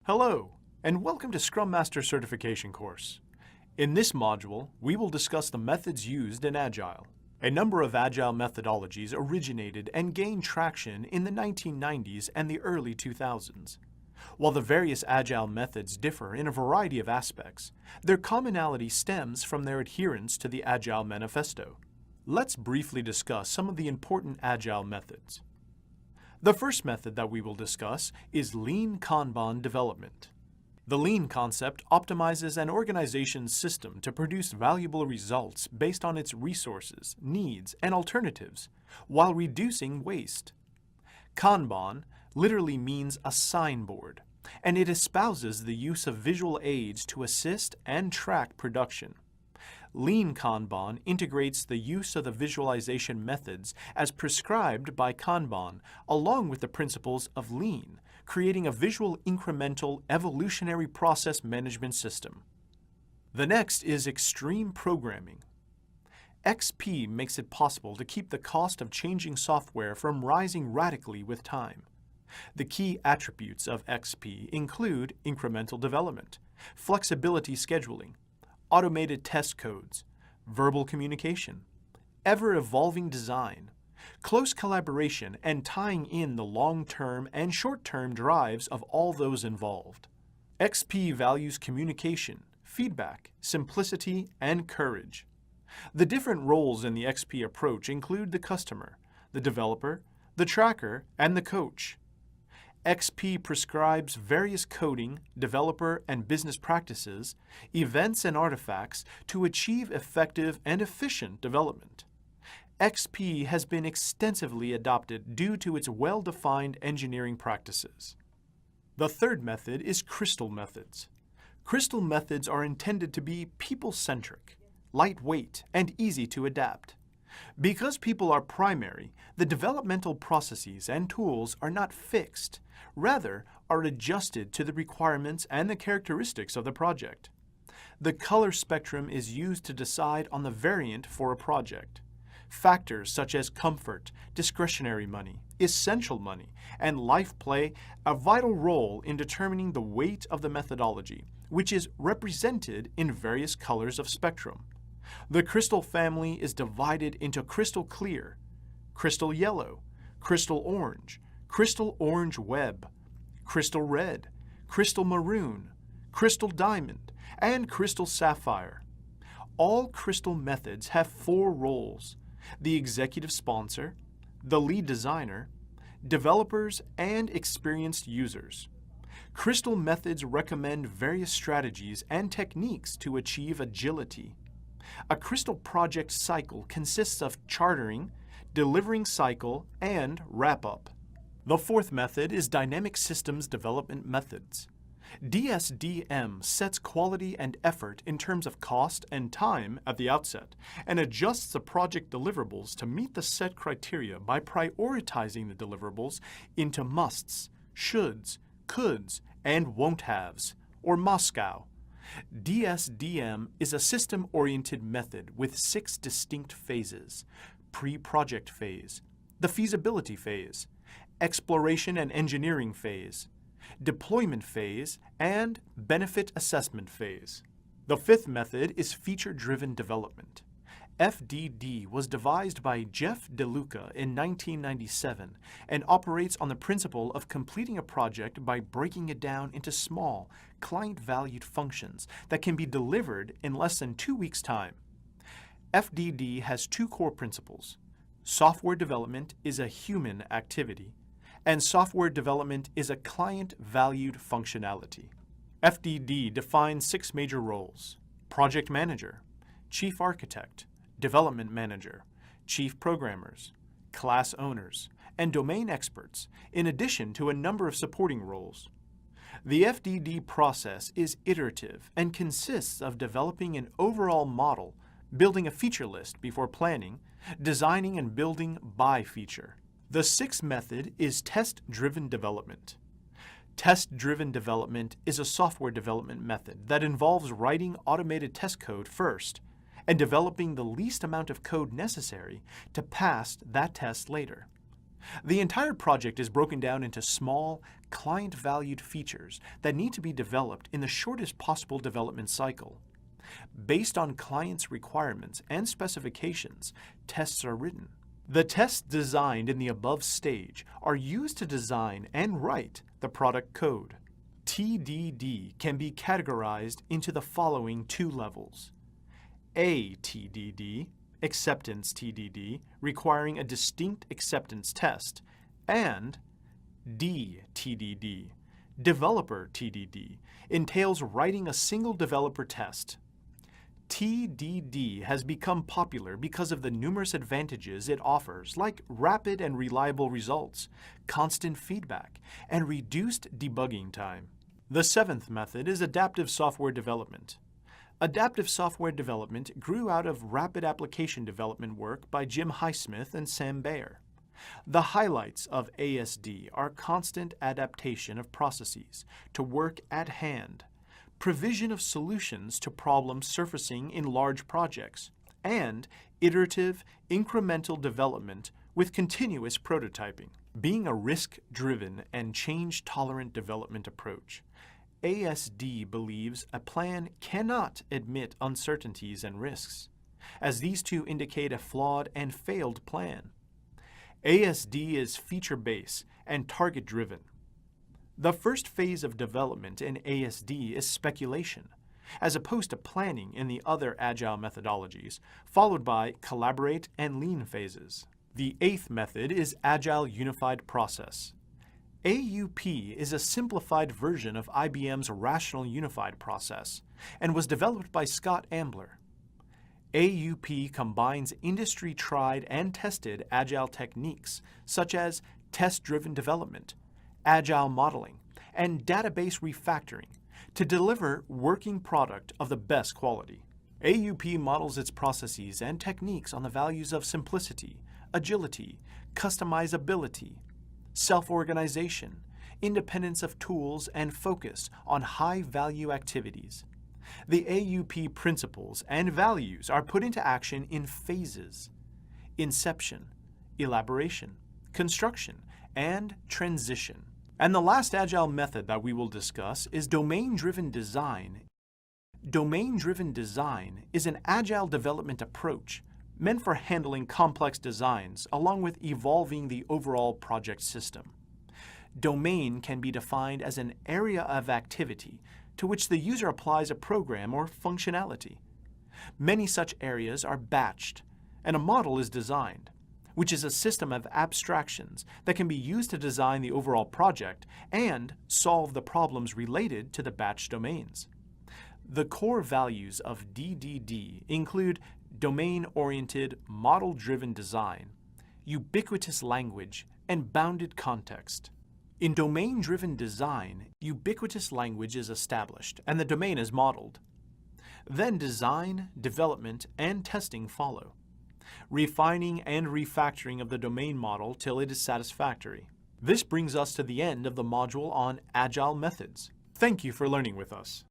Hello, and welcome to Scrum Master Certification course. In this module, we will discuss the methods used in Agile. A number of Agile methodologies originated and gained traction in the 1990s and the early 2000s. While the various Agile methods differ in a variety of aspects, their commonality stems from their adherence to the Agile Manifesto. Let's briefly discuss some of the important Agile methods. The first method that we will discuss is Lean Kanban development. The Lean concept optimizes an organization's system to produce valuable results based on its resources, needs, and alternatives, while reducing waste. Kanban literally means a signboard, and it espouses the use of visual aids to assist and track production. Lean Kanban integrates the use of the visualization methods as prescribed by Kanban, along with the principles of Lean, creating a visual incremental evolutionary process management system. The next is extreme programming. XP makes it possible to keep the cost of changing software from rising radically with time. The key attributes of XP include incremental development, flexibility scheduling, automated test codes, verbal communication, ever-evolving design, close collaboration, and tying in the long-term and short-term drives of all those involved. XP values communication, feedback, simplicity, and courage. The different roles in the XP approach include the customer, the developer, the tracker, and the coach. XP prescribes various coding, developer, and business practices, events, and artifacts to achieve effective and efficient development. XP has been extensively adopted due to its well-defined engineering practices. The third method is Crystal methods. Crystal methods are intended to be people-centric, lightweight, and easy to adapt. Because people are primary, the developmental processes and tools are not fixed, rather are adjusted to the requirements and the characteristics of the project. The color spectrum is used to decide on the variant for a project. Factors such as comfort, discretionary money, essential money, and life play a vital role in determining the weight of the methodology, which is represented in various colors of spectrum. The crystal family is divided into crystal clear, crystal yellow, crystal orange web, crystal red, crystal maroon, crystal diamond, and crystal sapphire. All crystal methods have 4 roles: the executive sponsor, the lead designer, developers, and experienced users. Crystal methods recommend various strategies and techniques to achieve agility. A Crystal project cycle consists of chartering, delivering cycle, and wrap-up. The fourth method is Dynamic Systems Development Methods. DSDM sets quality and effort in terms of cost and time at the outset and adjusts the project deliverables to meet the set criteria by prioritizing the deliverables into musts, shoulds, coulds, and won't-haves, or Moscow. DSDM is a system-oriented method with 6 distinct phases: pre-project phase, the feasibility phase, exploration and engineering phase, deployment phase, and benefit assessment phase. The fifth method is feature-driven development. FDD was devised by Jeff DeLuca in 1997 and operates on the principle of completing a project by breaking it down into small, client-valued functions that can be delivered in less than 2 weeks' time. FDD has 2 core principles. Software development is a human activity, and software development is a client-valued functionality. FDD defines 6 major roles: project manager, chief architect, development manager, chief programmers, class owners, and domain experts, in addition to a number of supporting roles. The FDD process is iterative and consists of developing an overall model, building a feature list before planning, designing and building by feature. The sixth method is test-driven development. Test-driven development is a software development method that involves writing automated test code first and developing the least amount of code necessary to pass that test later. The entire project is broken down into small, client-valued features that need to be developed in the shortest possible development cycle. Based on clients' requirements and specifications, tests are written. The tests designed in the above stage are used to design and write the product code. TDD can be categorized into the following two levels: A TDD, acceptance TDD, requiring a distinct acceptance test, and D TDD, developer TDD, entails writing a single developer test. TDD has become popular because of the numerous advantages it offers, like rapid and reliable results, constant feedback, and reduced debugging time. The seventh method is adaptive software development. Adaptive software development grew out of rapid application development work by Jim Highsmith and Sam Bayer. The highlights of ASD are constant adaptation of processes to work at hand, provision of solutions to problems surfacing in large projects, and iterative, incremental development with continuous prototyping. Being a risk-driven and change-tolerant development approach, ASD believes a plan cannot admit uncertainties and risks, as these two indicate a flawed and failed plan. ASD is feature-based and target-driven. The first phase of development in ASD is speculation, as opposed to planning in the other Agile methodologies, followed by collaborate and lean phases. The eighth method is Agile Unified Process. AUP is a simplified version of IBM's Rational Unified Process and was developed by Scott Ambler. AUP combines industry-tried and tested Agile techniques such as test-driven development, Agile modeling, and database refactoring to deliver working product of the best quality. AUP models its processes and techniques on the values of simplicity, agility, customizability, self-organization, independence of tools, and focus on high-value activities. The AUP principles and values are put into action in phases: inception, elaboration, construction, and transition. And the last Agile method that we will discuss is domain-driven design. Domain-driven design is an Agile development approach meant for handling complex designs along with evolving the overall project system. Domain can be defined as an area of activity to which the user applies a program or functionality. Many such areas are batched, and a model is designed, which is a system of abstractions that can be used to design the overall project and solve the problems related to the batch domains. The core values of DDD include domain-oriented, model-driven design, ubiquitous language, and bounded context. In domain-driven design, ubiquitous language is established and the domain is modeled. Then design, development, and testing follow, refining and refactoring of the domain model till it is satisfactory. This brings us to the end of the module on Agile methods. Thank you for learning with us.